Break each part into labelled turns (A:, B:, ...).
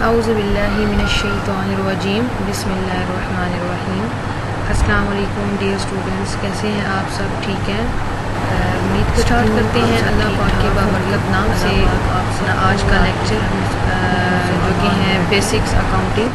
A: औज़ुबिल्लाहिमिनश्शैतानिर्रजीम बिस्मिल्लाहिर्रहमानिर्रहीम। अस्सलाम वालेकुम डियर स्टूडेंट्स, कैसे हैं आप सब? ठीक हैं? उम्मीद स्टार्ट करते हैं अल्लाह पाक के बाबरकत नाम से अपना आज का लेक्चर जो कि है बेसिक्स अकाउंटिंग।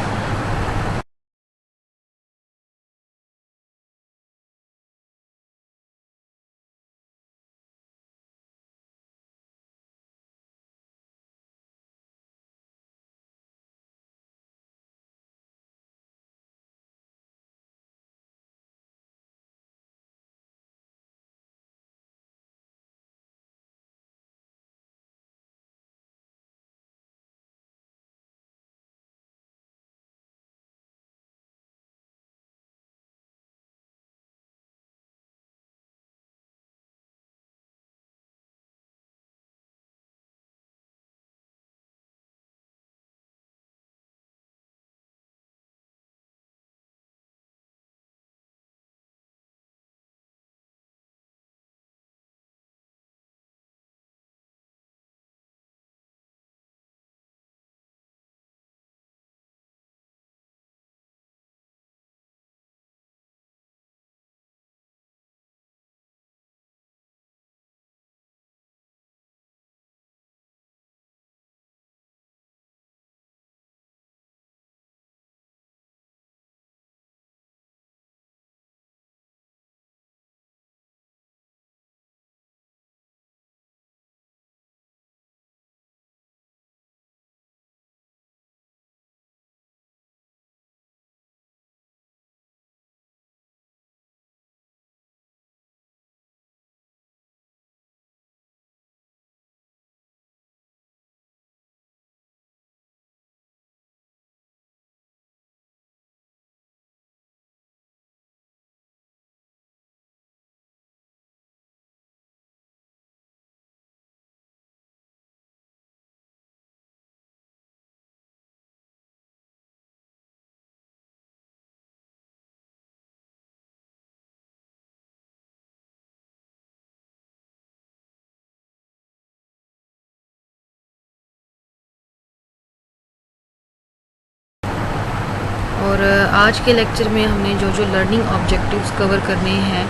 A: और आज के लेक्चर में हमने जो जो लर्निंग ऑब्जेक्टिव्स कवर करने हैं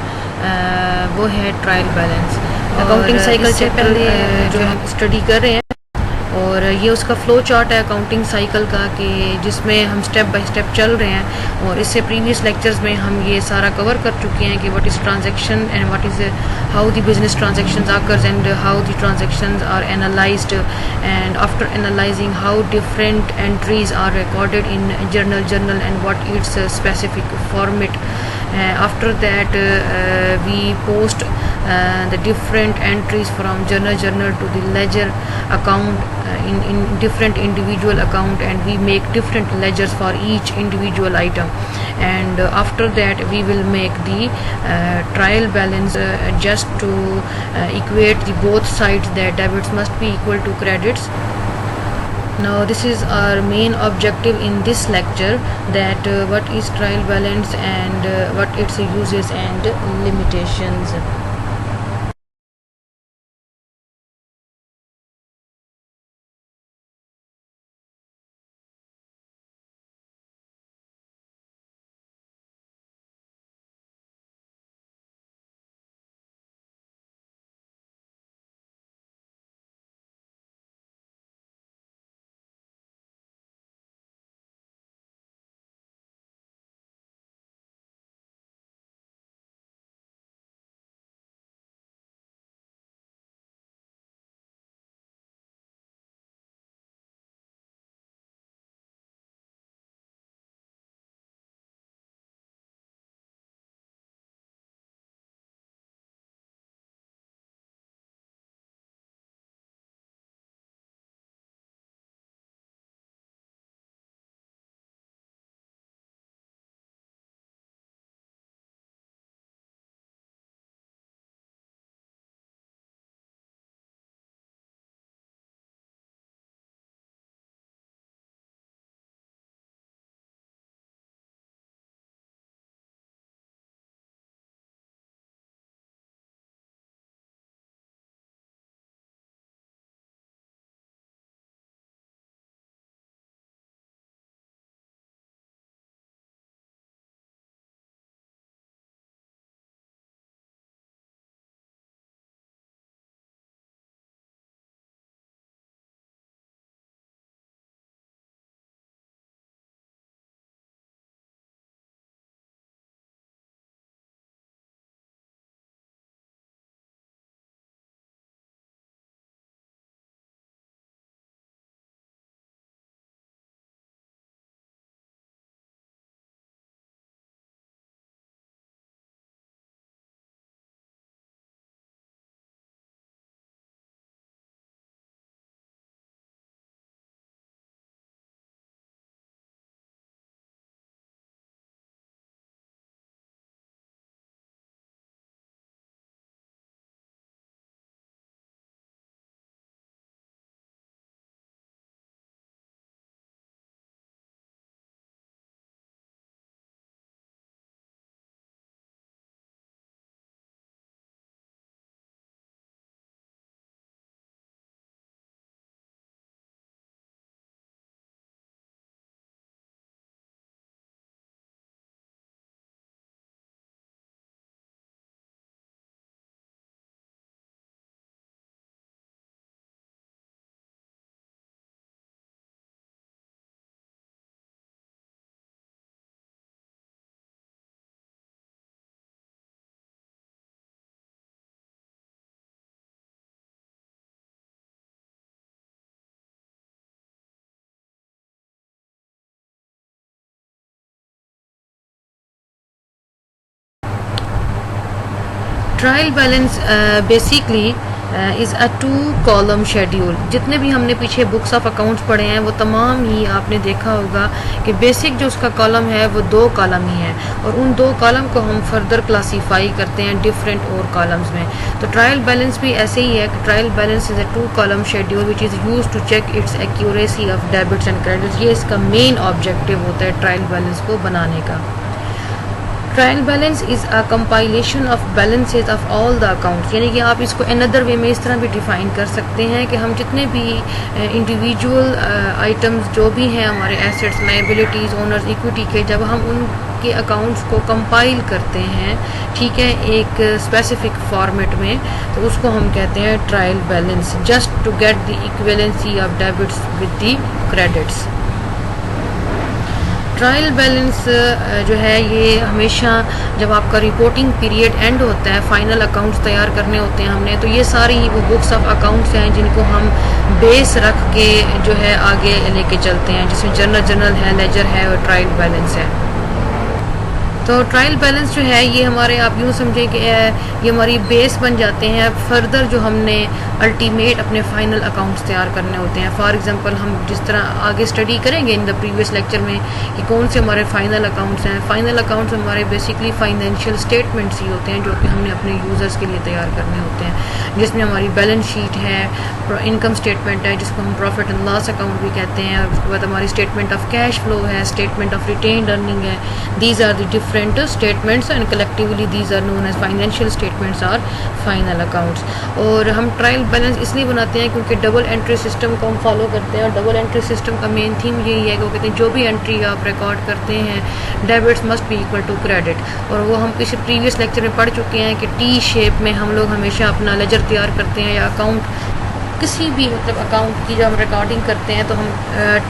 A: वो है ट्रायल बैलेंस अकाउंटिंग साइकिल से पहले जो हम स्टडी कर रहे हैं। और ये उसका फ़्लो चार्ट है अकाउंटिंग साइकिल का कि जिसमें हम स्टेप बाय स्टेप चल रहे हैं। और इससे प्रीवियस लेक्चर्स में हम ये सारा कवर कर चुके हैं कि what is transaction and what is how the business transactions occurs and how the transactions are analysed and after analysing how different entries are recorded in journal and what its specific format. After that we post the different entries from journal to the ledger account in different individual account, and we make different ledgers for each individual item. And after that we will make the trial balance just to equate the both sides, that debits must be equal to credits. Now this is our main objective in this lecture, that what is trial balance and what its uses and limitations. Trial balance basically is a 2 column schedule. जितने भी हमने पीछे books of accounts पढ़े हैं वो तमाम ही आपने देखा होगा कि बेसिक जो उसका कॉलम है वो 2 कॉलम ही है, और उन 2 कॉलम को हम फर्दर क्लासीफाई करते हैं डिफरेंट और कॉलम्स में। तो ट्रायल बैलेंस भी ऐसे ही है कि trial balance is a 2 column schedule which is use to check its accuracy of debits and credits. ये इसका मेन ऑब्जेक्टिव होता है ट्रायल बैलेंस को बनाने का। Trial balance is a compilation of balances of all the accounts, यानी कि आप इसको अनदर वे में इस तरह भी डिफ़ाइन कर सकते हैं कि हम जितने भी इंडिविजुअल आइटम्स जो भी हैं हमारे एसेट्स, लायबिलिटीज़, ओनर्स, इक्विटी के, जब हम उनके अकाउंट्स को कंपाइल करते हैं, ठीक है, एक स्पेसिफिक फॉर्मेट में, तो उसको हम कहते हैं trial balance, just to get the equivalency of debits with the credits. Trial balance जो है ये हमेशा जब आपका रिपोर्टिंग पीरियड एंड होता है, फाइनल अकाउंट्स तैयार करने होते हैं हमने, तो ये सारी वो बुक्स ऑफ अकाउंट्स हैं जिनको हम बेस रख के जो है आगे लेके चलते हैं, जिसमें जर्नल है, लेजर है और ट्रायल बैलेंस है। तो ट्रायल बैलेंस जो है ये हमारे, आप यूँ समझें कि ये हमारी बेस बन जाते हैं फर्दर जो हमने अल्टीमेट अपने फाइनल अकाउंट्स तैयार करने होते हैं। फॉर एग्जांपल हम जिस तरह आगे स्टडी करेंगे इन द प्रीवियस लेक्चर में कि कौन से हमारे फाइनल अकाउंट्स हैं। फाइनल अकाउंट्स हमारे बेसिकली फाइनेंशियल स्टेटमेंट्स ही होते हैं जो कि हमने अपने यूज़र्स के लिए तैयार करने होते हैं, जिसमें हमारी बैलेंस शीट है, इनकम स्टेटमेंट है जिसको हम प्रॉफिट एंड लॉस अकाउंट भी कहते हैं, और उसके बाद हमारी स्टेटमेंट ऑफ कैश फ्लो है, स्टेटमेंट ऑफ रिटेन्ड अर्निंग है। These are the different statements and collectively these are known as financial statements or final accounts। और हम ट्रायल बैलेंस इसलिए बनाते हैं क्योंकि डबल एंट्री सिस्टम को हम फॉलो करते हैं, और डबल एंट्री सिस्टम का मेन थीम यही है कि वो कहते हैं जो भी एंट्री आप रिकॉर्ड करते हैं debits must be equal to credit. और वो हम किसी प्रीवियस लेक्चर में पढ़ चुके हैं कि टी शेप में हम लोग हमेशा अपना लेजर तैयार करते हैं, या अकाउंट किसी भी मतलब अकाउंट की जब हम रिकॉर्डिंग करते हैं तो हम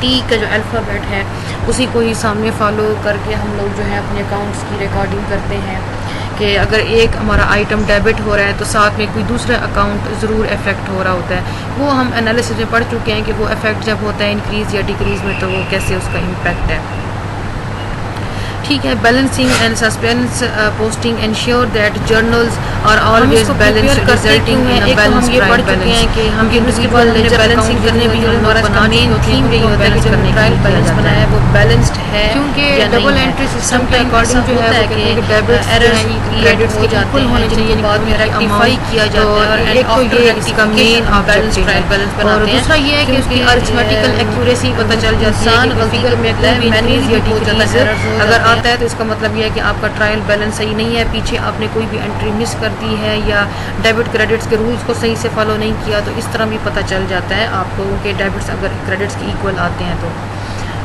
A: टी का जो अल्फ़ाबेट है उसी को ही सामने फॉलो करके हम लोग जो है अपने अकाउंट्स की रिकॉर्डिंग करते हैं कि अगर एक हमारा आइटम डेबिट हो रहा है तो साथ में कोई दूसरा अकाउंट ज़रूर इफ़ेक्ट हो रहा होता है। वो हम एनालिसिस में पढ़ चुके हैं कि वो इफ़ेक्ट जब होता है इंक्रीज़ या डिक्रीज़ में तो वो कैसे उसका इम्पैक्ट है, ठीक है। Balancing and suspense posting ensure that journals are always balanced resulting in a balanced trial balance. कि हम इंडिविजुअल लेजर बैलेंसिंग करने भी हमारा मेन थीम यही होता है कि जो ट्रायल बैलेंस बनाया है वो बैलेंस्ड है, क्योंकि डबल एंट्री सिस्टम के अकॉर्डिंग जो है कि डेबिट्स एरर्स क्रेडिट्स के इक्वल होने चाहिए, बाद में रेक्टिफाई किया जाता है, और एक तो ये इसका मेन ऑब्जेक्टिव ट्रायल बैलेंस बनाते हैं। दूसरा ये है कि उसकी अरिथमेटिकल एक्यूरेसी पता चल जाती है कि फिगर में कोई भी इंक्रीज या डिक्रीज अगर आता है तो इसका मतलब यह है कि आपका ट्रायल बैलेंस सही नहीं है, पीछे आपने कोई भी एंट्री मिस कर दी है या डेबिट क्रेडिट्स के रूल्स को सही से फॉलो नहीं किया, तो इस तरह भी पता चल जाता है आपको कि डेबिट्स अगर क्रेडिट्स के इक्वल आते हैं तो।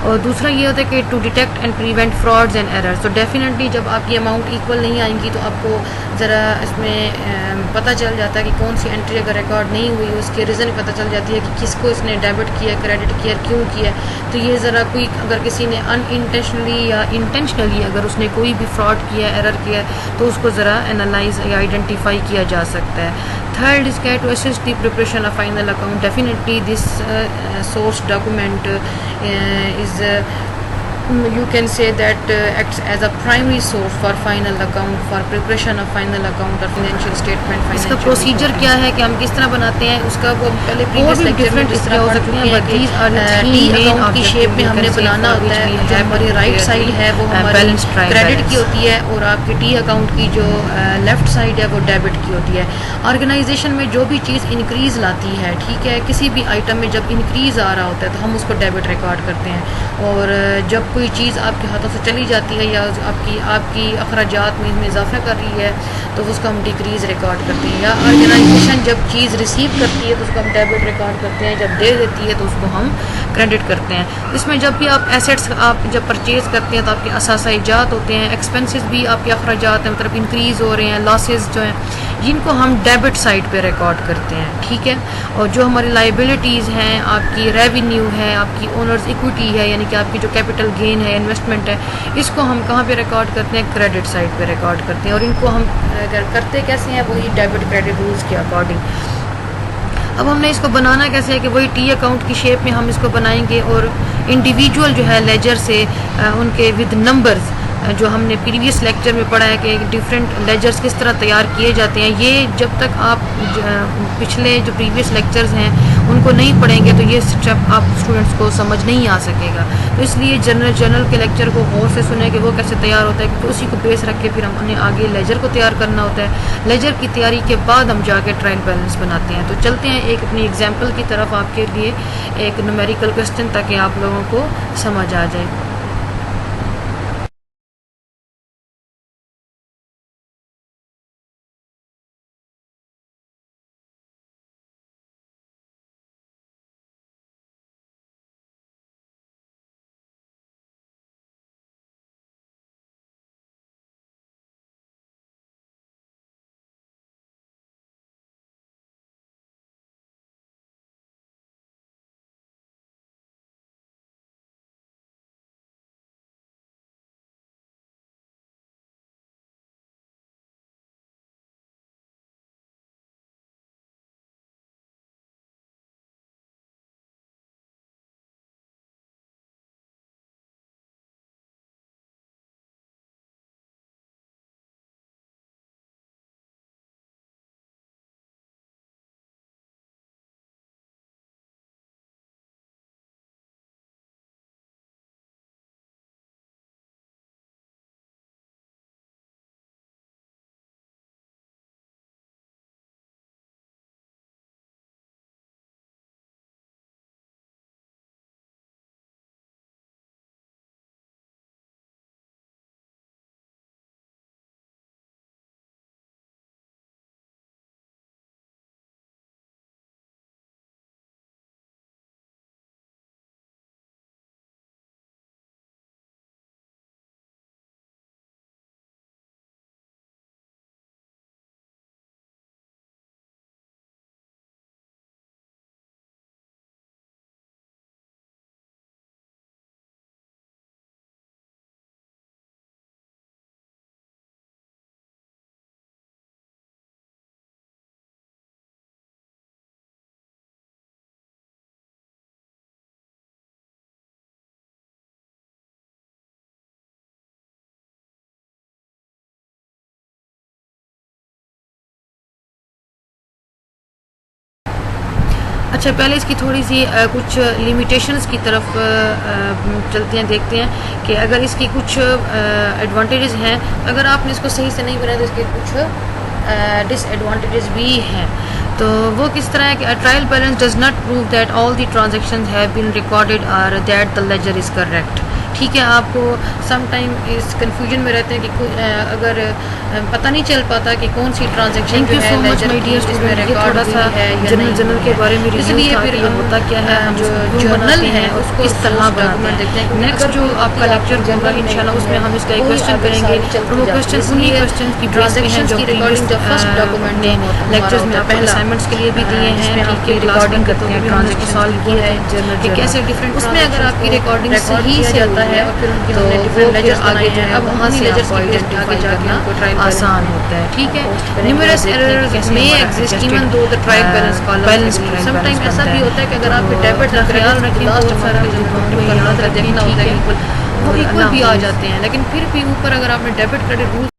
A: और दूसरा ये होता है कि to detect and prevent frauds and errors. तो डेफिनेटली जब आपकी अमाउंट इक्वल नहीं आएंगी तो आपको ज़रा इसमें पता चल जाता है कि कौन सी एंट्री अगर रिकॉर्ड नहीं हुई उसके रीज़न पता चल जाती है कि किसको इसने डेबिट किया, क्रेडिट किया, क्यों किया। तो ये ज़रा कोई अगर किसी ने अनइंटेंशनली या इंटेंशनली अगर उसने कोई भी फ्रॉड किया, एरर किया, तो उसको ज़रा एनालाइज या आइडेंटिफाई किया जा सकता है। Third is to assist the preparation of final account. Definitely this source document is you can say that acts as a primary source for final account, for preparation of final account or financial statement। इसका procedure क्या है कि हम किस तरह बनाते हैं उसका वो पहले प्रीवियस लेक्चर में इस तरह हो सकते हैं, but these R T account की शेप में हमने बनाना होता है। जो हमारी राइट साइड है वो हमारी क्रेडिट की होती है, और आपकी टी अकाउंट की जो लेफ्ट साइड है वो डेबिट की होती है। ऑर्गेनाइजेशन में जो भी चीज़ इंक्रीज़ लाती है, ठीक है, किसी भी आइटम में जब इंक्रीज़ आ रहा होता है तो हम उसको डेबिट रिकॉर्ड करते हैं, और जब कोई चीज़ आपके हाथों से चली जाती है या आपकी अखराजात में इसमें इजाफा कर रही है तो उसको हम डिक्रीज़ रिकॉर्ड करते हैं। या ऑर्गेनाइजेशन जब चीज़ रिसीव करती है तो उसको हम डेबिट रिकॉर्ड करते हैं, जब दे देती है तो उसको हम क्रेडिट करते हैं। इसमें जब भी आप एसेट्स आप जब परचेज़ करते हैं तो आपके असासाइजात होते हैं, एक्सपेंसेस भी आपके अखराजात हैं, मतलब इंक्रीज़ हो रहे हैं, लॉसेस जो हैं जिनको हम डेबिट साइड पे रिकॉर्ड करते हैं, ठीक है। और जो हमारी लाइबिलिटीज़ हैं, आपकी रेवेन्यू है, आपकी ओनर्स इक्विटी है, यानी कि आपकी जो कैपिटल गेन है, इन्वेस्टमेंट है, इसको हम कहाँ पे रिकॉर्ड करते हैं? क्रेडिट साइड पे रिकॉर्ड करते हैं। और इनको हम करते कैसे हैं? वही डेबिट क्रेडिट रूल्स के अकॉर्डिंग। अब हमने इसको बनाना कैसे है कि वही टी अकाउंट की शेप में हम इसको बनाएंगे, और इंडिविजुअल जो है लेजर से उनके विद नंबर्स जो हमने प्रीवियस लेक्चर में पढ़ा है कि डिफरेंट लेजर्स किस तरह तैयार किए जाते हैं, ये जब तक आप पिछले जो प्रीवियस लेक्चर्स हैं उनको नहीं पढ़ेंगे तो ये स्टेप आप स्टूडेंट्स को समझ नहीं आ सकेगा। तो इसलिए जर्नल के लेक्चर को गौर से सुने कि वो कैसे तैयार होता है, क्योंकि उसी को बेस रख के फिर हमने आगे लेजर को तैयार करना होता है। लेजर की तैयारी के बाद हम जाके ट्रायल बैलेंस बनाते हैं। तो चलते हैं एक अपनी एग्जाम्पल की तरफ, आपके लिए एक न्यूमेरिकल क्वेश्चन, ताकि आप लोगों को समझ आ जाए। अच्छा, पहले इसकी थोड़ी सी कुछ लिमिटेशंस की तरफ चलते हैं, देखते हैं कि अगर इसकी कुछ एडवांटेजेस हैं, अगर आपने इसको सही से नहीं बनाया तो इसके कुछ डिसएडवांटेजेस भी हैं। तो वो किस तरह है कि trial balance does not prove that all the transactions have been recorded और that the ledger is correct. ठीक है, आपको सम टाइम इस कंफ्यूजन में रहते हैं कि अगर पता नहीं चल पाता कि कौन सी ट्रांजैक्शन जो है लेजर की इसमें रिकॉर्ड सा है या नहीं। जनरल के बारे में इसलिए फिर होता क्या है, जो जर्नल है उसको इस तरह डॉक्यूमेंट देखते हैं। नेक्स्ट जो आपका लेक्चर होगा इंशाल्लाह उसमें हम इसका एक क्वेश्चन करेंगे, और वो क्वेश्चन उन्हीं क्वेश्चन की ट्रांजैक्शन की रिकॉर्डिंग द फर्स्ट डॉक्यूमेंट ने लेक्चर्स में आपको असाइनमेंट्स के लिए भी दिए हैं, ठीक है, रिकॉर्डिंग करते हैं, ट्रांजैक्शन सॉल्व किया है कि कैसे डिफरेंट, उसमें अगर आपकी रिकॉर्डिंग सही से होता है और फिर उनके हमने डिफरेंट लेजर्स आगे हैं, अब वहाँ से लेजर्स की टेस्ट आगे जाके उनको ट्रायल आसान होता है। ठीक है, numerous errors may exist even though the trial balance column. Some time ऐसा भी होता है कि अगर आप डेबिट का ख्याल रखें, लास्ट हमारा जो देखना होता है, वो इक्वल भी आ जाते हैं, लेकिन फिर भी ऊपर अगर आपने डेबिट क्रेडिट रूल